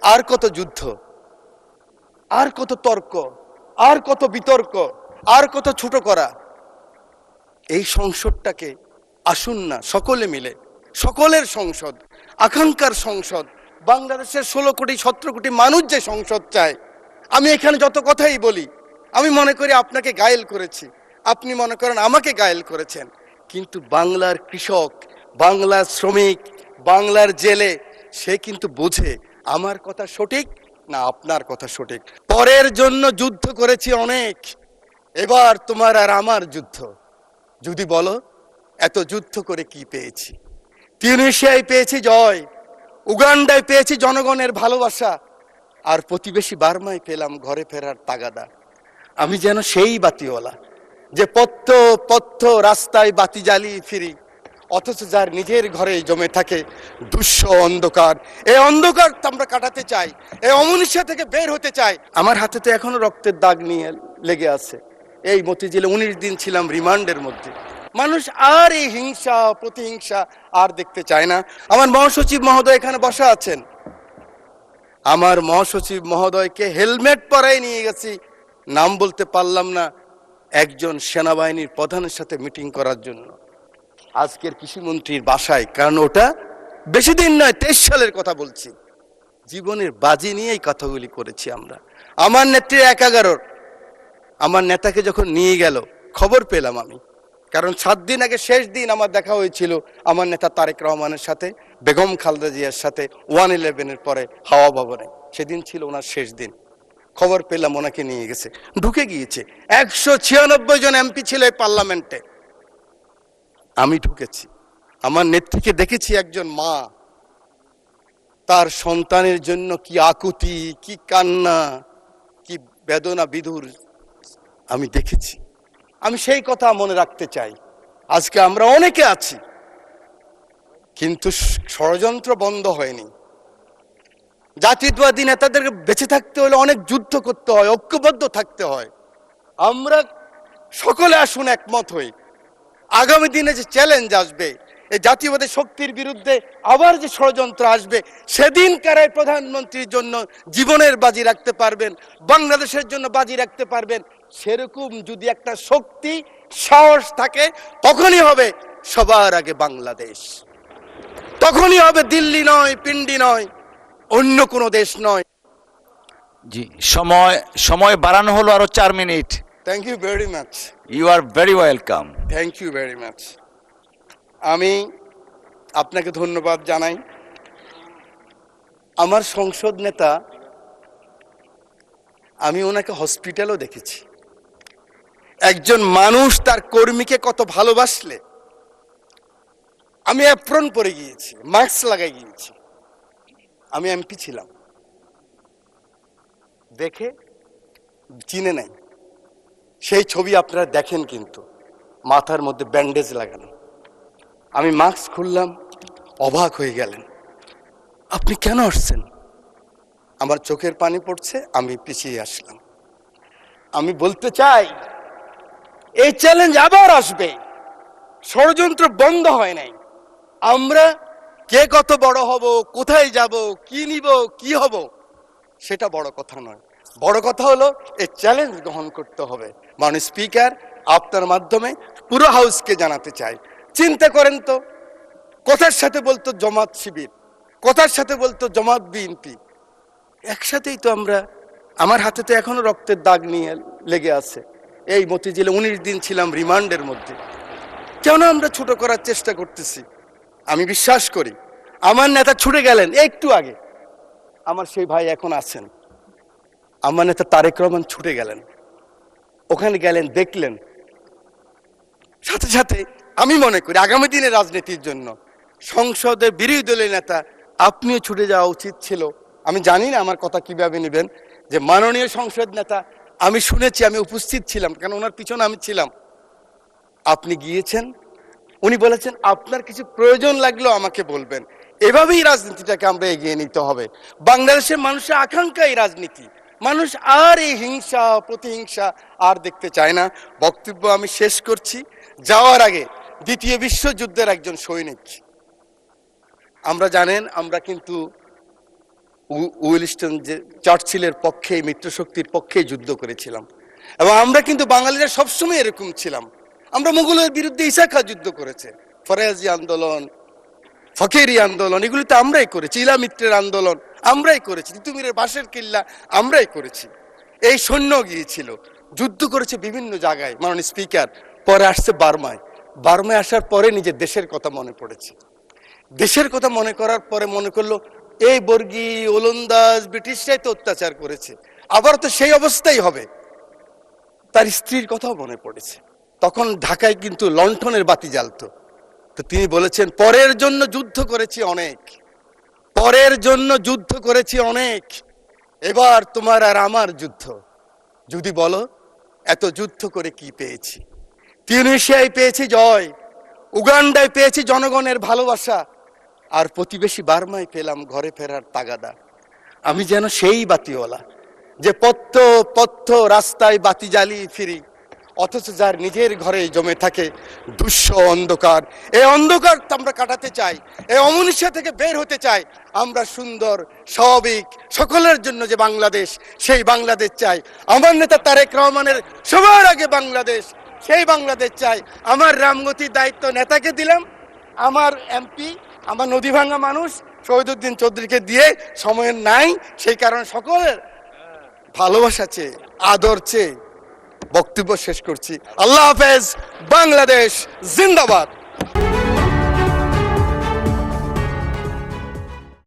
আর কত যুদ্ধ, আর কত তর্ক, আর কত বিতর্ক, আর কত ছোট করা? এই সংসদটাকে আসুন না সকলে মিলে, সকলের সংসদ, আকাঙ্ক্ষার সংসদ, বাংলাদেশের 16 কোটি 17 কোটি মানুষ যে সংসদ চায়। আমি এখানে যত কথাই বলি, আমি মনে করি আপনাকে ঘায়েল করেছি, আপনি মনে করেন আমাকে ঘায়েল করেছেন, কিন্তু বাংলার কৃষক, বাংলার শ্রমিক, বাংলার জেলে সে কিন্তু বোঝে আমার কথা সঠিক না আপনার কথা সঠিক। পরের জন্য যুদ্ধ করেছি অনেক, এবার তোমার আর আমার যুদ্ধ। যদি বলো এত যুদ্ধ করে কি পেয়েছি? তিউনিসিয়ায় পেয়েছি জয়, উগান্ডায় পেয়েছি জনগণের ভালোবাসা, আর প্রতিবেশী বার্মায় পেলাম ঘরে ফেরার তাগাদা। আমি যেন সেই বাতিওয়ালা যে পত্র পত্র রাস্তায় বাতি জ্বালিয়ে ফিরি, অথচ যার নিজের ঘরে জমে থাকে দুঃস্ব অন্ধকার। এই অন্ধকার আমরা কাটাতে চাই, এই অমনীষা থেকে বের হতে চাই। আমার হাতে তো এখনো রক্তের দাগ নিয়ে লেগে আছে। এই মতিঝিলে 19 দিন ছিলাম রিমান্ডের মধ্যে। মানুষ আর এই হিংসা প্রতিহিংসা আর দেখতে চায় না। আমার মহাসচিব মহোদয় এখানে বসা আছেন, আমার মহাসচিব মহোদয়কে হেলমেট পরাই নিয়ে গেছি, নাম বলতে পারলাম না, একজন সেনাবাহিনীর প্রধানের সাথে মিটিং করার জন্য আজকের কৃষিমন্ত্রীর বাসায়। কারণ ওটা বেশি দিন নয়, 23 সালের কথা বলছি। জীবনের বাজি নিয়েই কথাগুলি করেছি আমরা। আমার নেত্রীর 11 আমার নেতাকে যখন নিয়ে গেল খবর পেলাম আমি, কারণ 7 দিন আগে শেষ দিন আমার দেখা হয়েছিল আমার নেতা তারেক রহমানের সাথে, বেগম খালেদা জিয়ার সাথে 111-এর পরে হাওয়া ভবনে। সেদিন ছিল ওনার শেষ দিন। খবর পেলাম ওনাকে নিয়ে গেছে, ঢুকে গিয়েছে। 196 জন এমপি ছিল এই পার্লামেন্টে, আমি ঢুকেছি। আমার নেত্রীকে দেখেছি, একজন মা, তার সন্তানের জন্য কি আকুতি, কি কান্না, কি বেদনা বিধুর আমি দেখেছি। আমি সেই কথা মনে রাখতে চাই। আজকে আমরা অনেকে আছি, কিন্তু ষড়যন্ত্র বন্ধ হয়নি। জাতীয়তাবাদী নেতাদের বেঁচে থাকতে হলে অনেক যুদ্ধ করতে হয়, ঐক্যবদ্ধ থাকতে হয়। আমরা সকলে আসুন একমত হই। আগামী দিনে যে চ্যালেঞ্জ আসবে, এই জাতীয়বাদী শক্তির বিরুদ্ধে আবার যে ষড়যন্ত্র আসবে, সেদিন কারাই প্রধানমন্ত্রীর জন্য জীবনের বাজি রাখতে পারবেন, বাংলাদেশের জন্য বাজি রাখতে পারবেন, সেরকম যদি একটা শক্তি সাহস থাকে, তখনই হবে সবার আগে বাংলাদেশ। তখনই হবে দিল্লি নয়, পিন্ডি নয়, অন্য কোনো দেশ নয়। জি, সময় বাড়ানো হলো আরো 4 মিনিট। Thank you very much. You are very welcome. Thank you very much. আমি আপনাকে ধন্যবাদ জানাই। আমার সংসদ নেতা, আমি ওনাকে হসপিটালও দেখেছি। একজন মানুষ তার কর্মীকে কত ভালোবাসলে, আমি অ্যাপ্রন পরে গিয়েছি, মাস্ক লাগাই গিয়েছি। আমি এমপি ছিলাম, দেখে চিনে নাই। সেই ছবি আপনারা দেখেন, কিন্তু মাথার মধ্যে ব্যান্ডেজ লাগানো। আমি মাস্ক খুললাম, অবাক হয়ে গেলেন, আপনি কেন আসছেন? আমার চোখের পানি পড়ছে, আমি পিছিয়ে আসলাম। আমি বলতে চাই, এই চ্যালেঞ্জ আবার আসবে, ষড়যন্ত্র বন্ধ হয় নাই। আমরা কে কত বড় হব, কোথায় যাব, কি নিব, কি হব, সেটা বড় কথা নয়। বড় কথা হলো এই চ্যালেঞ্জ গ্রহণ করতে হবে। মাননীয় স্পিকার, আপনার মাধ্যমে পুরো হাউসকে জানাতে চাই, চিন্তা করেন তো, কথার সাথে বলতো জামাত শিবির, কথার সাথে বলতো জামাত বিএনপি, একসাথেই তো আমরা। আমার হাতে তো এখনো রক্তের দাগ নিয়ে লেগে আছে। এই মতিঝিলে 19 দিন ছিলাম রিমান্ডের মধ্যে। কেন আমরা ছোট করার চেষ্টা করতেছি? আমি বিশ্বাস করি আমার নেতা ছুটে গেলেন একটু আগে, আমার সেই ভাই এখন আছেন, আমার নেতা তারেক রহমান ছুটে গেলেন, ওখানে গেলেন, দেখলেন। সাথে সাথে আমি মনে করি আগামী দিনের রাজনীতির জন্য সংসদের বিরোধী দলের নেতা আপনিও ছুটে যাওয়া উচিত ছিল। আমি জানি না আমার কথা কিভাবে নেবেন, যে মাননীয় সংসদ নেতা, আমি শুনেছি, আমি উপস্থিত ছিলাম, কারণ ওনার পিছনে আমি ছিলাম, আপনি গিয়েছেন, উনি বলেছেন আপনার কিছু প্রয়োজন লাগলেও আমাকে বলবেন। এভাবেই রাজনীতিটাকে আমরা এগিয়ে নিতে হবে। বাংলাদেশের মানুষের আকাঙ্ক্ষা এই রাজনীতি। মানুষ আর এই হিংসা প্রতিহিংসা আর দেখতে চায় না। বক্তব্য আমি শেষ করছি। যাওয়ার আগে, দ্বিতীয় বিশ্বযুদ্ধের একজন সৈনিক, আমরা জানেন আমরা কিন্তু উইলস্টন যে চার্চিলের পক্ষে, মিত্রশক্তির পক্ষে যুদ্ধ করেছিলাম। এবং আমরা কিন্তু বাঙালিরা সবসময় এরকম ছিলাম। আমরা মুঘলের বিরুদ্ধে ঈসা খাঁ যুদ্ধ করেছে, ফরাজি আন্দোলন, ফকেরি আন্দোলন, এগুলি তো আমরাই করেছি। ইলামিত্রের আন্দোলন আমরাই করেছি, তিতুমিরের বাঁশের কিল্লা আমরাই করেছি। এই সৈন্য গিয়েছিল, যুদ্ধ করেছে বিভিন্ন জায়গায়। মাননীয় স্পিকার, পরে আসছে বার্মায়। বার্মায় আসার পরে নিজের দেশের কথা মনে পড়েছে। দেশের কথা মনে করার পরে মনে করলো এই বর্গী ওলন্দাজ ব্রিটিশরাই তো অত্যাচার করেছে, আবার তো সেই অবস্থাই হবে। তার স্ত্রীর কথাও মনে পড়েছে। তখন ঢাকায় কিন্তু লণ্ঠনের বাতি জ্বালতো। তো তিনি বলেছেন, পরের জন্য যুদ্ধ করেছি অনেক, পরের জন্য যুদ্ধ করেছি অনেক, এবার তোমার আর আমার যুদ্ধ। যদি বলো এত যুদ্ধ করে কি পেয়েছি? তিউনিসিয়ায় পেয়েছি জয়, উগান্ডায় পেয়েছি জনগণের ভালোবাসা, আর প্রতিবেশী বার্মায় পেলাম ঘরে ফেরার তাগাদা। আমি যেন সেই বাতিওয়ালা যে পথ্য পথ্য রাস্তায় বাতি জ্বালিয়ে ফিরি, অথচ যার নিজের ঘরে জমে থাকে দুঃস্ব অন্ধকার। এই অন্ধকার আমরা কাটাতে চাই, এই অমনুষ্য থেকে বের হতে চাই। আমরা সুন্দর স্বাভাবিক সকলের জন্য যে বাংলাদেশ, সেই বাংলাদেশ চাই। আমার নেতা তারেক রহমানের সবার আগে বাংলাদেশ, সেই বাংলাদেশ চাই। আমার রামগতির দায়িত্ব নেতাকে দিলাম, আমার এমপি, আমার নদী ভাঙা মানুষ শহীদুদ্দিন চৌধুরীকে দিয়ে সময় নাই, সেই কারণে সকলের ভালোবাসা চেয়ে, আদর চেয়ে বক্তব্য শেষ করছি। আল্লাহ হাফেজ, বাংলাদেশ জিন্দাবাদ।